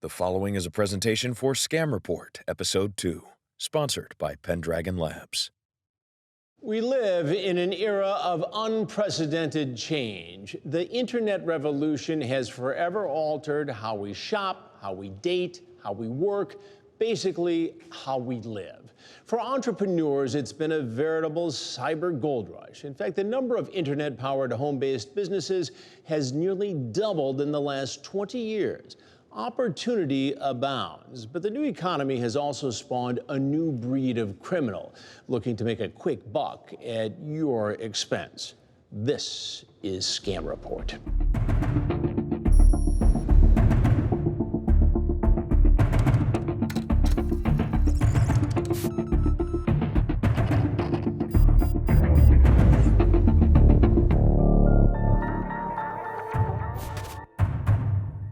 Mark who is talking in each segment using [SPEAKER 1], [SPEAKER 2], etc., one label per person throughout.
[SPEAKER 1] The following is a presentation for Scam Report, Episode 2, sponsored by Pendragon Labs.
[SPEAKER 2] We live in an era of unprecedented change. The internet revolution has forever altered how we shop, how we date, how we work, basically how we live. For entrepreneurs, it's been a veritable cyber gold rush. In fact, the number of internet-powered home-based businesses has nearly doubled in the last 20 years. Opportunity abounds, but the new economy has also spawned a new breed of criminal looking to make a quick buck at your expense. This is Scam Report.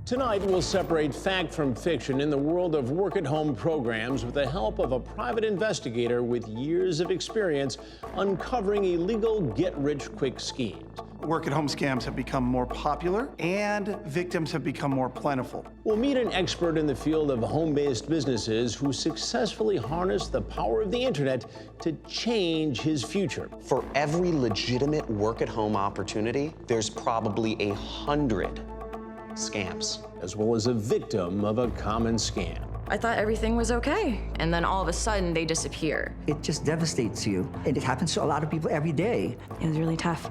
[SPEAKER 2] Tonight, we'll separate fact from fiction in the world of work-at-home programs with the help of a private investigator with years of experience uncovering illegal get-rich-quick schemes.
[SPEAKER 3] Work-at-home scams have become more popular and victims have become more plentiful.
[SPEAKER 2] We'll meet an expert in the field of home-based businesses who successfully harnessed the power of the internet to change his future.
[SPEAKER 4] For every legitimate work-at-home opportunity, there's probably 100 scams.
[SPEAKER 2] As well as a victim of a common scam.
[SPEAKER 5] I thought everything was okay, and then all of a sudden they disappear.
[SPEAKER 6] It just devastates you, and it happens to a lot of people every day.
[SPEAKER 7] It was really tough.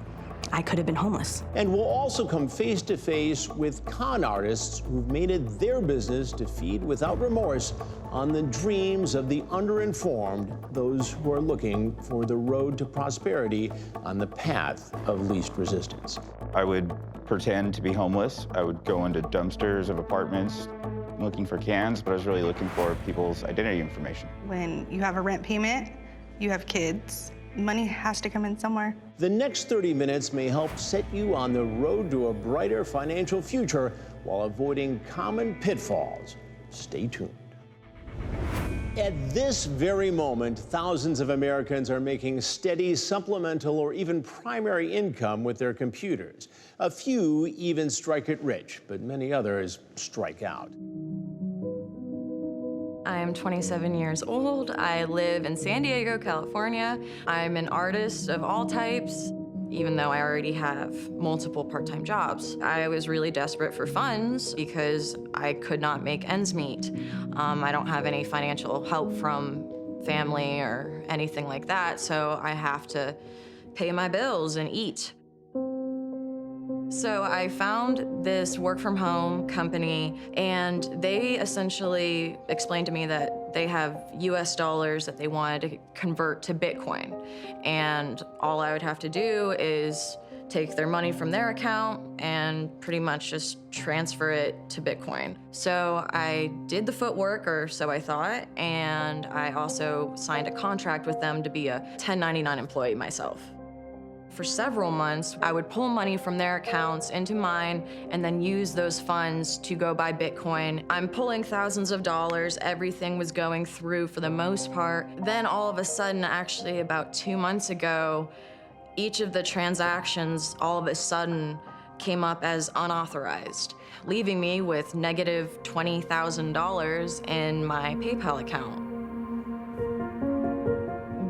[SPEAKER 7] I could have been homeless.
[SPEAKER 2] And we'll also come face to face with con artists who've made it their business to feed without remorse on the dreams of the underinformed, those who are looking for the road to prosperity on the path of least resistance.
[SPEAKER 8] I would pretend to be homeless. I would go into dumpsters of apartments looking for cans, but I was really looking for people's identity information.
[SPEAKER 9] When you have a rent payment, you have kids, money has to come in somewhere.
[SPEAKER 2] The next 30 minutes may help set you on the road to a brighter financial future while avoiding common pitfalls. Stay tuned. At this very moment, thousands of Americans are making steady supplemental or even primary income with their computers. A few even strike it rich, but many others strike out.
[SPEAKER 5] I'm 27 years old. I live in San Diego, California. I'm an artist of all types, even though I already have multiple part-time jobs. I was really desperate for funds because I could not make ends meet. I don't have any financial help from family or anything like that, so I have to pay my bills and eat. So I found this work-from-home company, and they essentially explained to me that they have US dollars that they wanted to convert to Bitcoin. And all I would have to do is take their money from their account and pretty much just transfer it to Bitcoin. So I did the footwork, or so I thought, and I also signed a contract with them to be a 1099 employee myself. For several months, I would pull money from their accounts into mine and then use those funds to go buy Bitcoin. I'm pulling thousands of dollars. Everything was going through for the most part. Then all of a sudden, actually about 2 months ago, each of the transactions all of a sudden came up as unauthorized, leaving me with negative $20,000 in my PayPal account.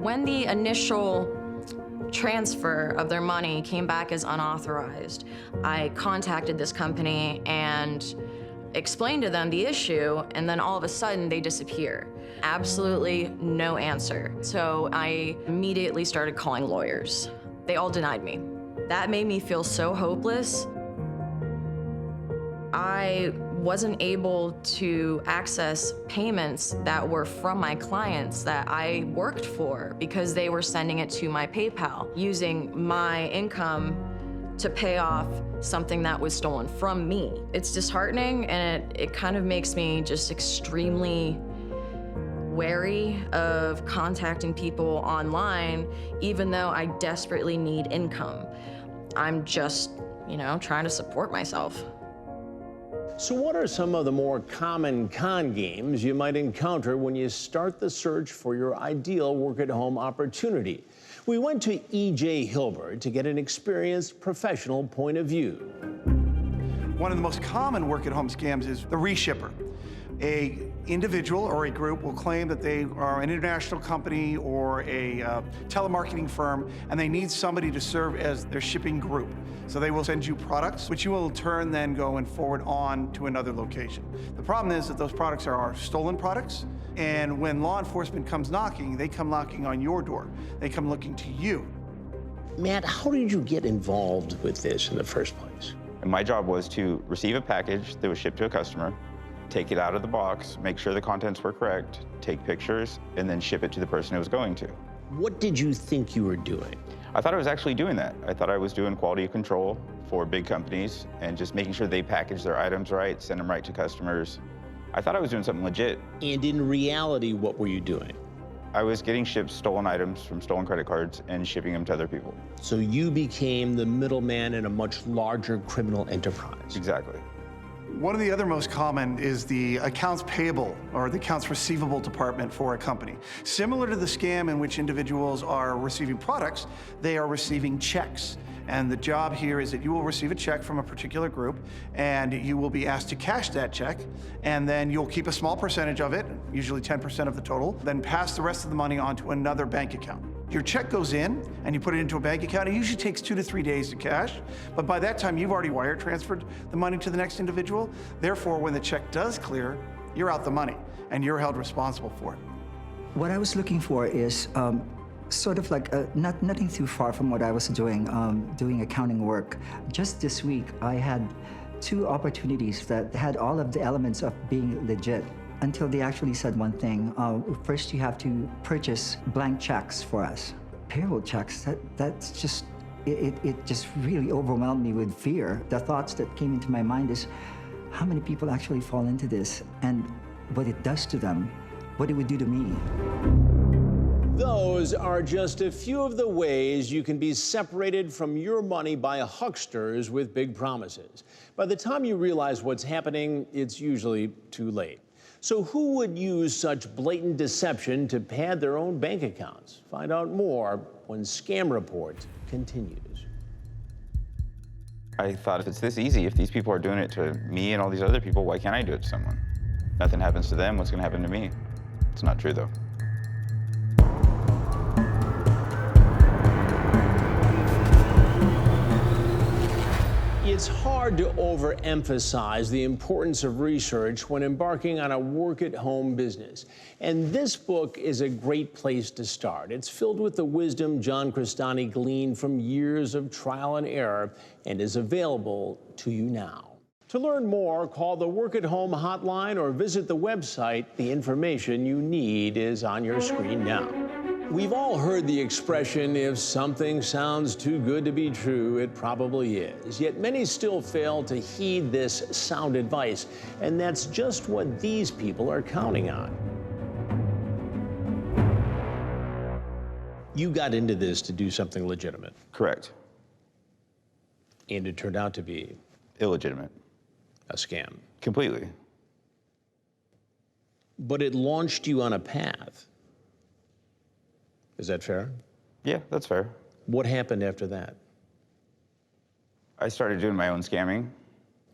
[SPEAKER 5] When the initial transfer of their money came back as unauthorized, I contacted this company and explained to them the issue, and then all of a sudden they disappear. Absolutely no answer. So I immediately started calling lawyers. They all denied me. That made me feel so hopeless. I wasn't able to access payments that were from my clients that I worked for because they were sending it to my PayPal, using my income to pay off something that was stolen from me. It's disheartening, and it kind of makes me just extremely wary of contacting people online, even though I desperately need income. I'm just, trying to support myself.
[SPEAKER 2] So what are some of the more common con games you might encounter when you start the search for your ideal work-at-home opportunity? We went to E.J. Hilbert to get an experienced professional point of view.
[SPEAKER 3] One of the most common work-at-home scams is the reshipper. A individual or a group will claim that they are an international company or a telemarketing firm, and they need somebody to serve as their shipping group. So they will send you products, which you will in turn then go and forward on to another location. The problem is that those products are stolen products, and when law enforcement comes knocking, they come knocking on your door. They come looking to you.
[SPEAKER 2] Matt, how did you get involved with this in the first place?
[SPEAKER 8] And my job was to receive a package that was shipped to a customer, take it out of the box, make sure the contents were correct, take pictures, and then ship it to the person it was going to.
[SPEAKER 2] What did you think you were doing?
[SPEAKER 8] I thought I was actually doing that. I thought I was doing quality control for big companies and just making sure they package their items right, send them right to customers. I thought I was doing something legit.
[SPEAKER 2] And in reality, what were you doing?
[SPEAKER 8] I was getting shipped stolen items from stolen credit cards and shipping them to other people.
[SPEAKER 2] So you became the middleman in a much larger criminal enterprise.
[SPEAKER 8] Exactly.
[SPEAKER 3] One of the other most common is the accounts payable or the accounts receivable department for a company. Similar to the scam in which individuals are receiving products, they are receiving checks. And the job here is that you will receive a check from a particular group, and you will be asked to cash that check, and then you'll keep a small percentage of it, usually 10% of the total, then pass the rest of the money on to another bank account. Your check goes in, and you put it into a bank account. It usually takes 2 to 3 days to cash, but by that time, you've already wire transferred the money to the next individual. Therefore, when the check does clear, you're out the money, and you're held responsible for it.
[SPEAKER 6] What I was looking for is sort of like nothing too far from what I was doing accounting work. Just this week, I had 2 opportunities that had all of the elements of being legit, until they actually said one thing. First, you have to purchase blank checks for us. Payroll checks, that's just, it just really overwhelmed me with fear. The thoughts that came into my mind is, how many people actually fall into this, and what it does to them, what it would do to me.
[SPEAKER 2] Those are just a few of the ways you can be separated from your money by hucksters with big promises. By the time you realize what's happening, it's usually too late. So who would use such blatant deception to pad their own bank accounts? Find out more when Scam Report continues.
[SPEAKER 8] I thought, if it's this easy, if these people are doing it to me and all these other people, why can't I do it to someone? Nothing happens to them, what's gonna happen to me? It's not true, though.
[SPEAKER 2] It's hard to overemphasize the importance of research when embarking on a work-at-home business. And this book is a great place to start. It's filled with the wisdom John Crestani gleaned from years of trial and error and is available to you now. To learn more, call the Work-at-Home hotline or visit the website. The information you need is on your screen now. We've all heard the expression, if something sounds too good to be true, it probably is. Yet many still fail to heed this sound advice, and that's just what these people are counting on. You got into this to do something legitimate.
[SPEAKER 8] Correct.
[SPEAKER 2] And it turned out to be
[SPEAKER 8] Illegitimate.
[SPEAKER 2] a scam.
[SPEAKER 8] Completely.
[SPEAKER 2] But it launched you on a path. Is that fair?
[SPEAKER 8] Yeah, that's fair.
[SPEAKER 2] What happened after that?
[SPEAKER 8] I started doing my own scamming.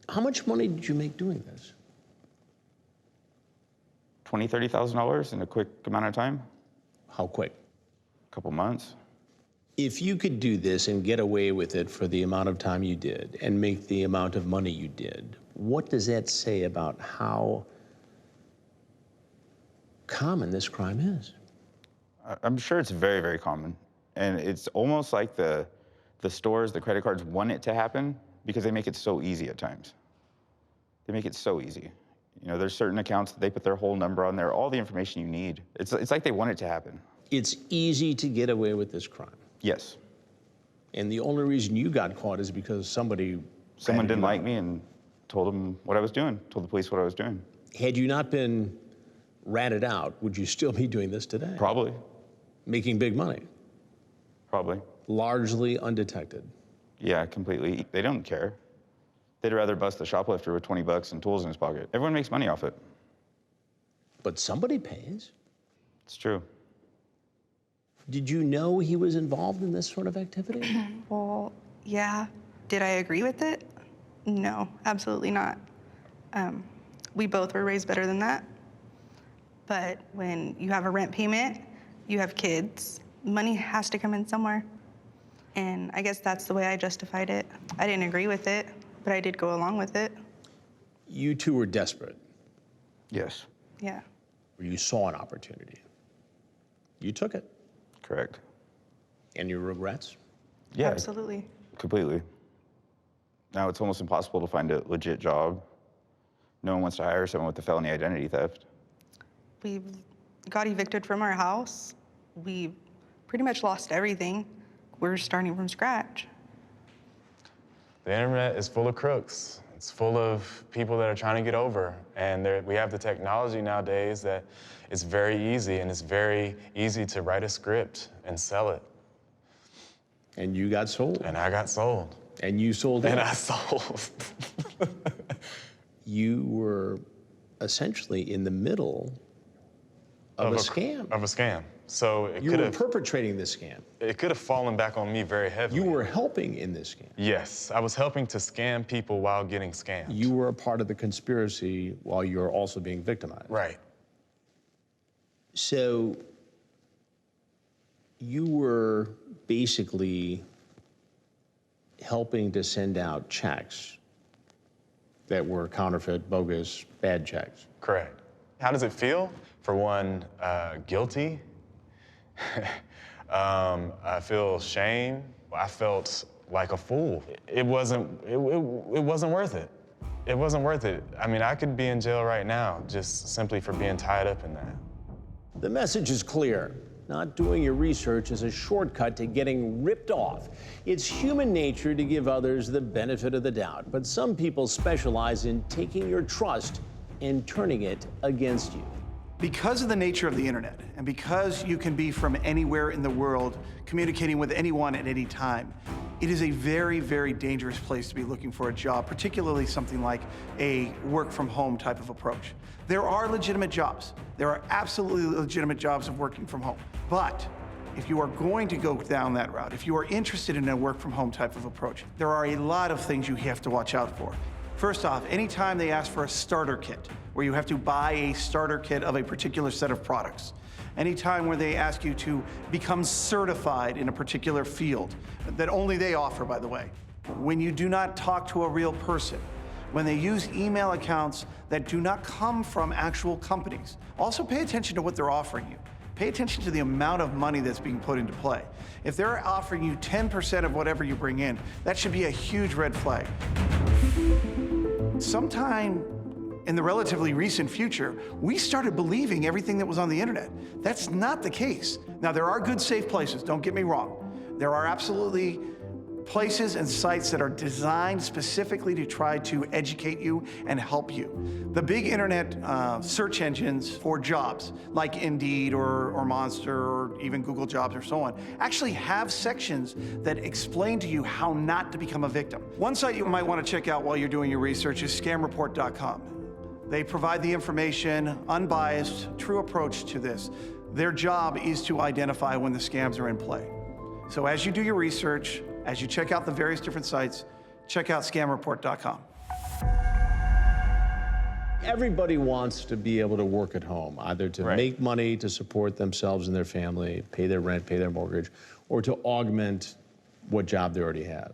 [SPEAKER 2] How much money did you make doing this?
[SPEAKER 8] $20,000, $30,000 in a quick amount of time.
[SPEAKER 2] How quick?
[SPEAKER 8] A couple months.
[SPEAKER 2] If you could do this and get away with it for the amount of time you did and make the amount of money you did, what does that say about how common this crime is?
[SPEAKER 8] I'm sure it's very, very common. And it's almost like the stores, the credit cards want it to happen because they make it so easy at times. They make it so easy. You know, there's certain accounts that they put their whole number on there, all the information you need. It's like they want it to happen.
[SPEAKER 2] It's easy to get away with this crime.
[SPEAKER 8] Yes.
[SPEAKER 2] And the only reason you got caught is because someone
[SPEAKER 8] didn't like me and told them what I was doing, told the police what I was doing.
[SPEAKER 2] Had you not been ratted out, would you still be doing this today?
[SPEAKER 8] Probably.
[SPEAKER 2] Making big money?
[SPEAKER 8] Probably.
[SPEAKER 2] Largely undetected?
[SPEAKER 8] Yeah, completely. They don't care. They'd rather bust the shoplifter with 20 bucks and tools in his pocket. Everyone makes money off it.
[SPEAKER 2] But somebody pays.
[SPEAKER 8] It's true.
[SPEAKER 9] Did you know he was involved in this sort of activity?
[SPEAKER 10] Well, yeah. Did I agree with it? No, absolutely not.
[SPEAKER 9] We both were raised better than that. But when you have a rent payment, you have kids, money has to come in somewhere. And I guess that's the way I justified it. I didn't agree with it, but I did go along with it.
[SPEAKER 2] You two were desperate.
[SPEAKER 8] Yes.
[SPEAKER 9] Yeah.
[SPEAKER 2] You saw an opportunity. You took it.
[SPEAKER 8] Correct.
[SPEAKER 2] And your regrets?
[SPEAKER 8] Yeah.
[SPEAKER 9] Absolutely.
[SPEAKER 8] Completely. Now it's almost impossible to find a legit job. No one wants to hire someone with a felony identity theft.
[SPEAKER 9] We got evicted from our house. We pretty much lost everything. We're starting from scratch.
[SPEAKER 10] The internet is full of crooks. It's full of people that are trying to get over. And we have the technology nowadays that it's very easy, and it's very easy to write a script and sell it.
[SPEAKER 2] And you got sold.
[SPEAKER 10] And I got sold.
[SPEAKER 2] And you sold it.
[SPEAKER 10] And I sold.
[SPEAKER 2] You were essentially in the middle of a scam.
[SPEAKER 10] Of a scam. So
[SPEAKER 2] You were perpetrating this scam.
[SPEAKER 10] It could have fallen back on me very heavily.
[SPEAKER 2] You were helping in this scam.
[SPEAKER 10] Yes, I was helping to scam people while getting scammed.
[SPEAKER 2] You were a part of the conspiracy while you were also being victimized.
[SPEAKER 10] Right.
[SPEAKER 2] So you were basically helping to send out checks that were counterfeit, bogus, bad checks.
[SPEAKER 10] Correct. How does it feel? For one, guilty. I feel shame. I felt like a fool. It wasn't worth it. It wasn't worth it. I mean, I could be in jail right now just simply for being tied up in that.
[SPEAKER 2] The message is clear. Not doing your research is a shortcut to getting ripped off. It's human nature to give others the benefit of the doubt, but some people specialize in taking your trust and turning it against you.
[SPEAKER 3] Because of the nature of the internet, and because you can be from anywhere in the world, communicating with anyone at any time, it is a very, very dangerous place to be looking for a job, particularly something like a work from home type of approach. There are legitimate jobs. There are absolutely legitimate jobs of working from home. But if you are going to go down that route, if you are interested in a work from home type of approach, there are a lot of things you have to watch out for. First off, anytime they ask for a starter kit, where you have to buy a starter kit of a particular set of products, anytime where they ask you to become certified in a particular field that only they offer, by the way, when you do not talk to a real person, when they use email accounts that do not come from actual companies, also pay attention to what they're offering you. Pay attention to the amount of money that's being put into play. If they're offering you 10% of whatever you bring in, that should be a huge red flag. Sometime in the relatively recent future, we started believing everything that was on the internet. That's not the case. Now, there are good, safe places, don't get me wrong. There are absolutely places and sites that are designed specifically to try to educate you and help you. The big internet search engines for jobs, like Indeed or Monster or even Google Jobs or so on, actually have sections that explain to you how not to become a victim. One site you might want to check out while you're doing your research is scamreport.com. They provide the information, unbiased, true approach to this. Their job is to identify when the scams are in play. So as you do your research, as you check out the various different sites, check out scamreport.com.
[SPEAKER 2] Everybody wants to be able to work at home, either to make money to support themselves and their family, pay their rent, pay their mortgage, or to augment what job they already have.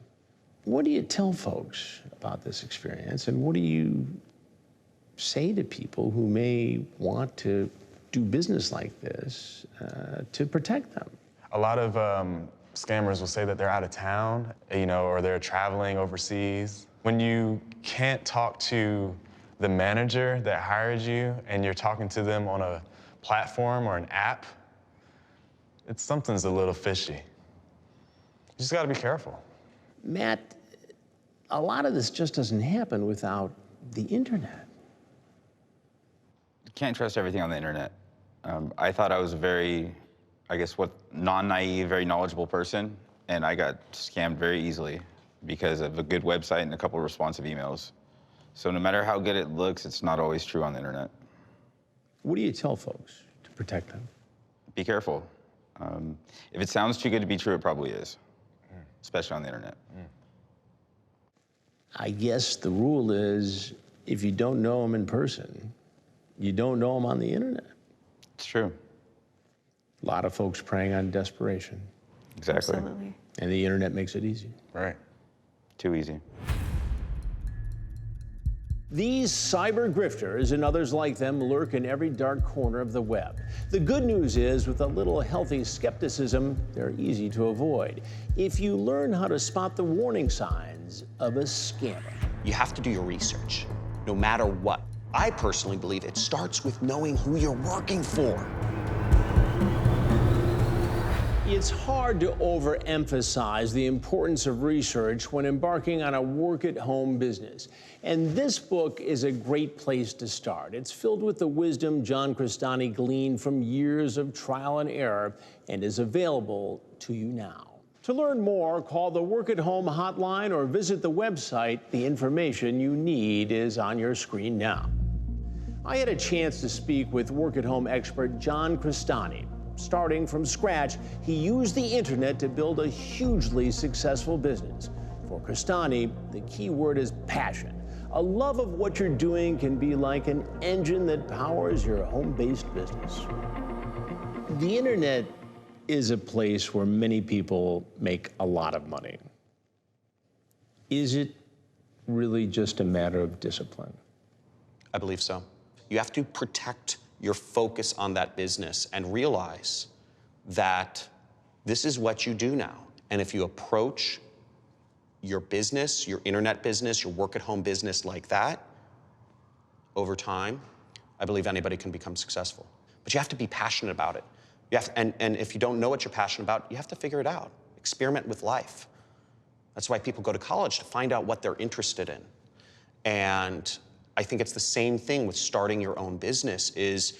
[SPEAKER 2] What do you tell folks about this experience, and what do you say to people who may want to do business like this to protect them?
[SPEAKER 10] A lot of scammers will say that they're out of town, or they're traveling overseas. When you can't talk to the manager that hired you and you're talking to them on a platform or an app, something's a little fishy. You just gotta be careful.
[SPEAKER 2] Matt, a lot of this just doesn't happen without the internet.
[SPEAKER 8] You can't trust everything on the internet. I thought I was a very, non-naive, very knowledgeable person, and I got scammed very easily because of a good website and a couple of responsive emails. So no matter how good it looks, it's not always true on the internet.
[SPEAKER 2] What do you tell folks to protect them?
[SPEAKER 8] Be careful. If it sounds too good to be true, it probably is, especially on the internet.
[SPEAKER 2] I guess the rule is if you don't know them in person, you don't know them on the internet.
[SPEAKER 8] It's true.
[SPEAKER 2] A lot of folks preying on desperation.
[SPEAKER 8] Exactly.
[SPEAKER 9] Absolutely.
[SPEAKER 2] And the internet makes it easy.
[SPEAKER 8] Right. Too easy.
[SPEAKER 2] These cyber grifters and others like them lurk in every dark corner of the web. The good news is, with a little healthy skepticism, they're easy to avoid if you learn how to spot the warning signs of a scammer.
[SPEAKER 4] You have to do your research, no matter what. I personally believe it starts with knowing who you're working for.
[SPEAKER 2] It's hard to overemphasize the importance of research when embarking on a work-at-home business. And this book is a great place to start. It's filled with the wisdom John Crestani gleaned from years of trial and error and is available to you now. To learn more, call the Work-at-Home hotline or visit the website. The information you need is on your screen now. I had a chance to speak with work-at-home expert John Crestani. Starting from scratch, he used the internet to build a hugely successful business. For Crestani, the key word is passion. A love of what you're doing can be like an engine that powers your home-based business. The internet is a place where many people make a lot of money. Is it really just a matter of discipline?
[SPEAKER 4] I believe so. You have to protect your focus on that business and realize that this is what you do now. And if you approach your business, your internet business, your work-at-home business like that, over time, I believe anybody can become successful. But you have to be passionate about it. You have to, and if you don't know what you're passionate about, you have to figure it out. Experiment with life. That's why people go to college, to find out what they're interested in. And I think it's the same thing with starting your own business. Is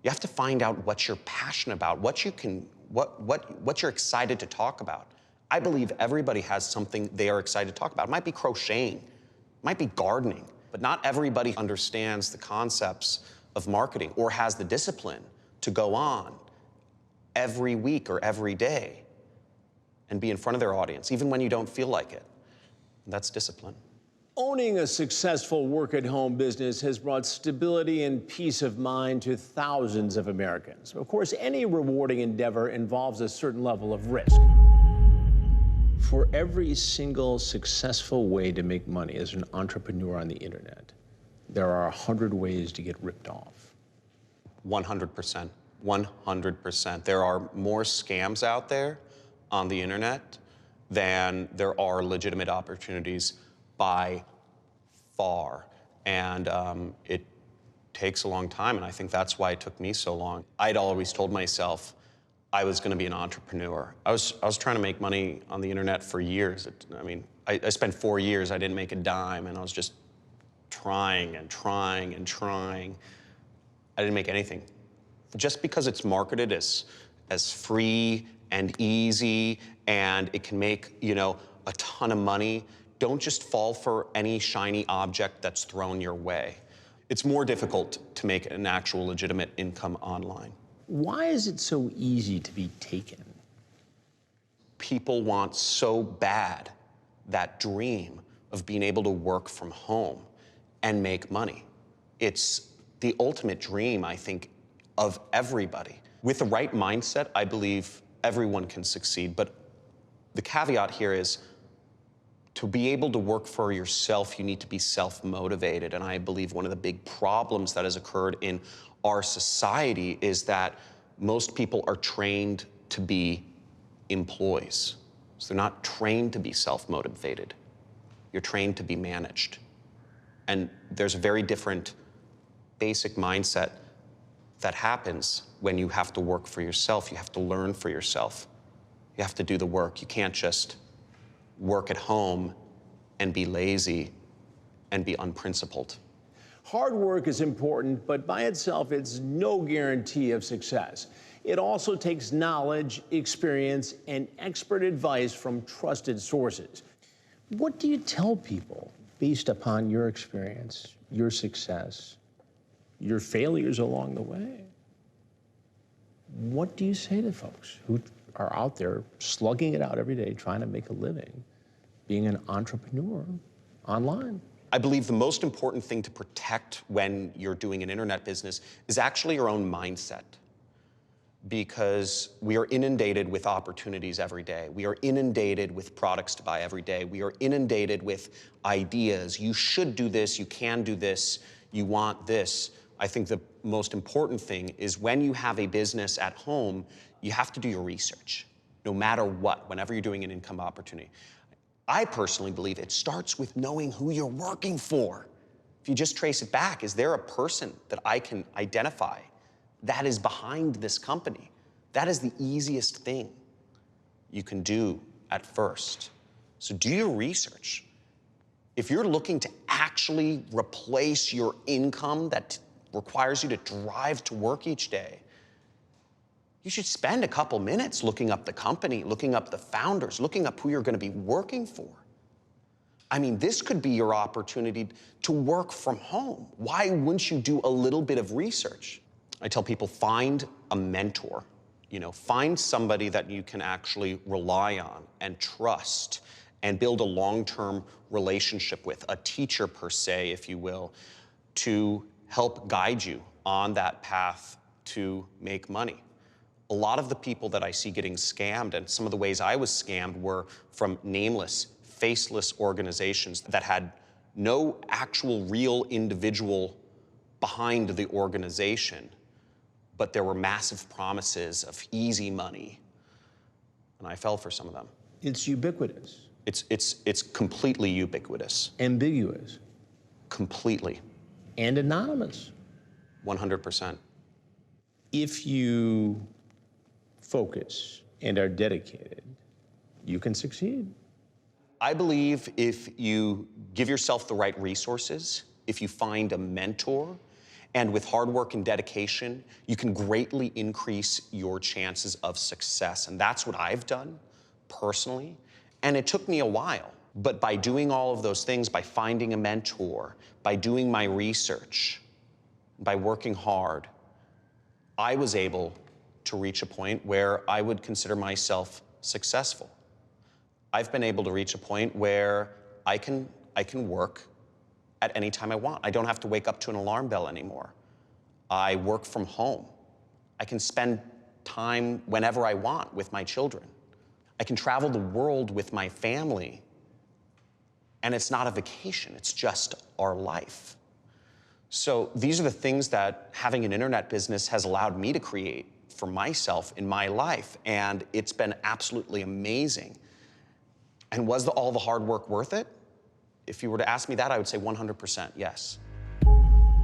[SPEAKER 4] you have to find out what you're passionate about, what you're excited to talk about. I believe everybody has something they are excited to talk about. It might be crocheting, it might be gardening, but not everybody understands the concepts of marketing or has the discipline to go on every week or every day and be in front of their audience, even when you don't feel like it. That's discipline.
[SPEAKER 2] Owning a successful work-at-home business has brought stability and peace of mind to thousands of Americans. Of course, any rewarding endeavor involves a certain level of risk. For every single successful way to make money as an entrepreneur on the internet, there are 100 ways to get ripped off.
[SPEAKER 4] 100%. 100%. There are more scams out there on the internet than there are legitimate opportunities by far. And it takes a long time, and I think that's why it took me so long. I'd always told myself I was gonna be an entrepreneur. I was trying to make money on the internet for years. I spent 4 years, I didn't make a dime, and I was just trying and trying and trying. I didn't make anything. Just because it's marketed as free and easy and it can make, a ton of money, don't just fall for any shiny object that's thrown your way. It's more difficult to make an actual legitimate income online.
[SPEAKER 2] Why is it so easy to be taken?
[SPEAKER 4] People want so bad that dream of being able to work from home and make money. It's the ultimate dream, I think, of everybody. With the right mindset, I believe everyone can succeed, but the caveat here is to be able to work for yourself, you need to be self-motivated. And I believe one of the big problems that has occurred in our society is that most people are trained to be employees. So they're not trained to be self-motivated. You're trained to be managed. And there's a very different basic mindset that happens when you have to work for yourself. You have to learn for yourself. You have to do the work. You can't just work at home and be lazy and be unprincipled.
[SPEAKER 2] Hard work is important, but by itself, it's no guarantee of success. It also takes knowledge, experience, and expert advice from trusted sources. What do you tell people based upon your experience, your success, your failures along the way? What do you say to folks who are out there slugging it out every day, trying to make a living, being an entrepreneur online?
[SPEAKER 4] I believe the most important thing to protect when you're doing an internet business is actually your own mindset. Because we are inundated with opportunities every day. We are inundated with products to buy every day. We are inundated with ideas. You should do this, you can do this, you want this. I think the most important thing is when you have a business at home, you have to do your research, no matter what, whenever you're doing an income opportunity. I personally believe it starts with knowing who you're working for. If you just trace it back, is there a person that I can identify that is behind this company? That is the easiest thing you can do at first. So do your research. If you're looking to actually replace your income that requires you to drive to work each day, you should spend a couple minutes looking up the company, looking up the founders, looking up who you're going to be working for. I mean, this could be your opportunity to work from home. Why wouldn't you do a little bit of research? I tell people, find a mentor. Find somebody that you can actually rely on and trust and build a long-term relationship with, a teacher per se, if you will, to help guide you on that path to make money. A lot of the people that I see getting scammed, and some of the ways I was scammed, were from nameless, faceless organizations that had no actual real individual behind the organization, but there were massive promises of easy money, and I fell for some of them.
[SPEAKER 2] It's ubiquitous.
[SPEAKER 4] It's completely ubiquitous.
[SPEAKER 2] Ambiguous.
[SPEAKER 4] Completely.
[SPEAKER 2] And anonymous.
[SPEAKER 4] 100%.
[SPEAKER 2] If you focus and are dedicated, you can succeed.
[SPEAKER 4] I believe if you give yourself the right resources, if you find a mentor, and with hard work and dedication, you can greatly increase your chances of success. And that's what I've done personally. And it took me a while. But by doing all of those things, by finding a mentor, by doing my research, by working hard, I was able to reach a point where I would consider myself successful. I've been able to reach a point where I can work at any time I want. I don't have to wake up to an alarm bell anymore. I work from home. I can spend time whenever I want with my children. I can travel the world with my family. And it's not a vacation, it's just our life. So these are the things that having an internet business has allowed me to create for myself in my life. And it's been absolutely amazing. And was all the hard work worth it? If you were to ask me that, I would say 100% yes.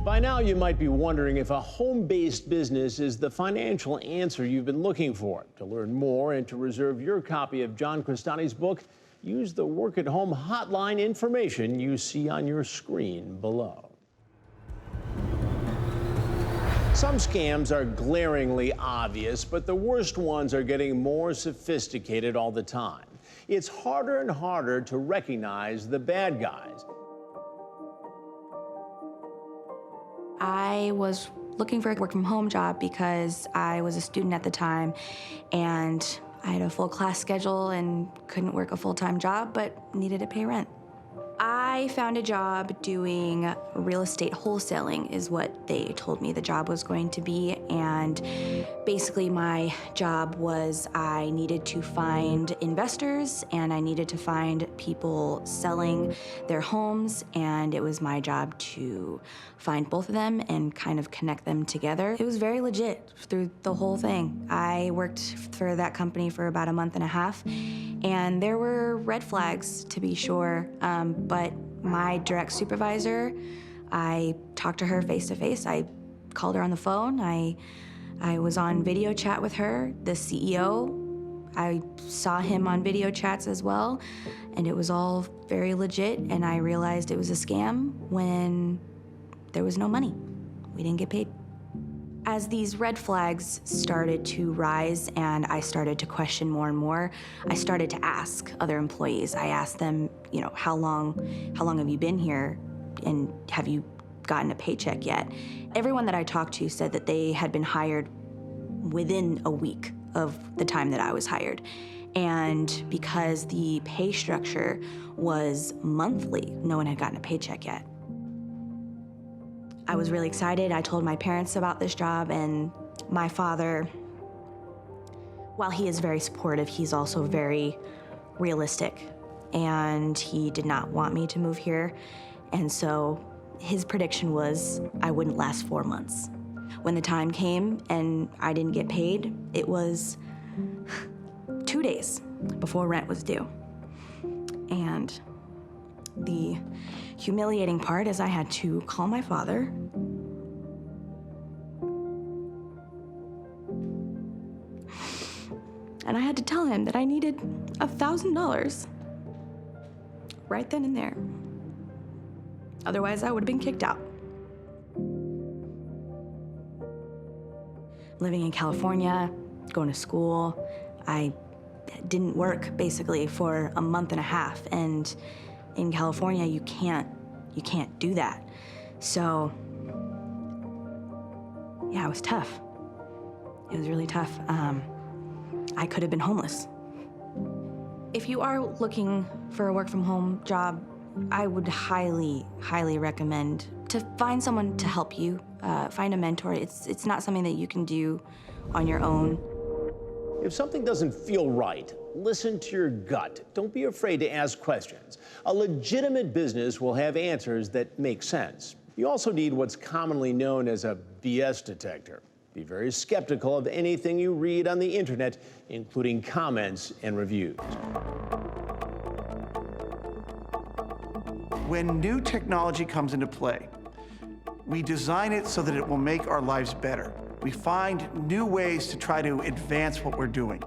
[SPEAKER 2] By now, you might be wondering if a home-based business is the financial answer you've been looking for. To learn more and to reserve your copy of John Crestani's book, use the Work at Home hotline information you see on your screen below. Some scams are glaringly obvious, but the worst ones are getting more sophisticated all the time. It's harder and harder to recognize the bad guys.
[SPEAKER 7] I was looking for a work from home job because I was a student at the time and I had a full class schedule and couldn't work a full-time job, but needed to pay rent. I found a job doing real estate wholesaling is what they told me the job was going to be. And basically my job was I needed to find investors and I needed to find people selling their homes. And it was my job to find both of them and kind of connect them together. It was very legit through the whole thing. I worked for that company for about a month and a half. And there were red flags, to be sure, but my direct supervisor, I talked to her face to face. I called her on the phone. I was on video chat with her. The CEO, I saw him on video chats as well, and it was all very legit, and I realized it was a scam when there was no money. We didn't get paid. As these red flags started to rise and I started to question more and more, I started to ask other employees. I asked them, you know, how long have you been here and have you gotten a paycheck yet? Everyone that I talked to said that they had been hired within a week of the time that I was hired. And because the pay structure was monthly, no one had gotten a paycheck yet. I was really excited. I told my parents about this job, and my father, while he is very supportive, he's also very realistic, and he did not want me to move here. And so his prediction was I wouldn't last 4 months. When the time came and I didn't get paid, it was 2 days before rent was due. And the humiliating part is I had to call my father and I had to tell him that I needed $1,000 right then and there. Otherwise, I would have been kicked out. Living in California, going to school, I didn't work basically for a month and a half, and in California you can't do that. So yeah, it was tough. It was really tough. I could have been homeless. If you are looking for a work from home job, I would highly, highly recommend to find someone to help you, find a mentor. It's not something that you can do on your own.
[SPEAKER 2] If something doesn't feel right, listen to your gut. Don't be afraid to ask questions. A legitimate business will have answers that make sense. You also need what's commonly known as a BS detector. Be very skeptical of anything you read on the internet, including comments and reviews.
[SPEAKER 3] When new technology comes into play, we design it so that it will make our lives better. We find new ways to try to advance what we're doing.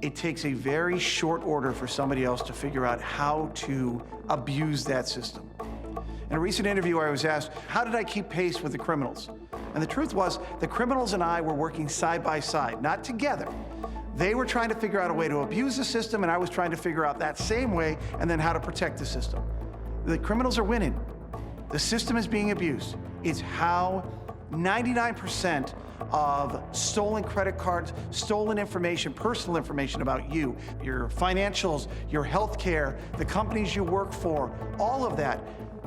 [SPEAKER 3] It takes a very short order for somebody else to figure out how to abuse that system. In a recent interview, I was asked, how did I keep pace with the criminals? And the truth was, the criminals and I were working side by side, not together. They were trying to figure out a way to abuse the system, and I was trying to figure out that same way and then how to protect the system. The criminals are winning. The system is being abused. It's how 99% of stolen credit cards, stolen information, personal information about you, your financials, your health care, the companies you work for, all of that,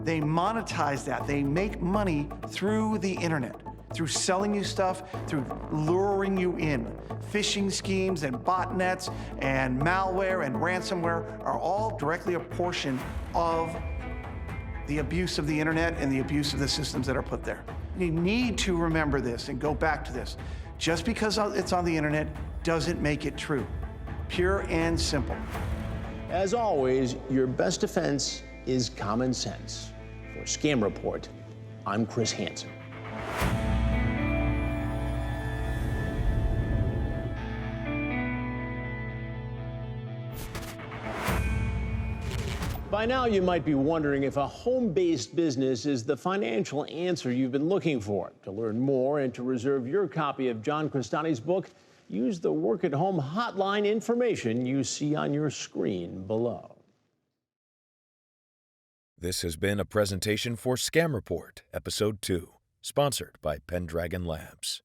[SPEAKER 3] they monetize that. They make money through the internet, through selling you stuff, through luring you in. Phishing schemes and botnets and malware and ransomware are all directly a portion of the abuse of the internet and the abuse of the systems that are put there. You need to remember this and go back to this. Just because it's on the internet doesn't make it true. Pure and simple.
[SPEAKER 2] As always, your best defense is common sense. For Scam Report, I'm Chris Hansen. By now, you might be wondering if a home-based business is the financial answer you've been looking for. To learn more and to reserve your copy of John Crestani's book, use the Work at Home hotline information you see on your screen below.
[SPEAKER 1] This has been a presentation for Scam Report, Episode 2, sponsored by Pendragon Labs.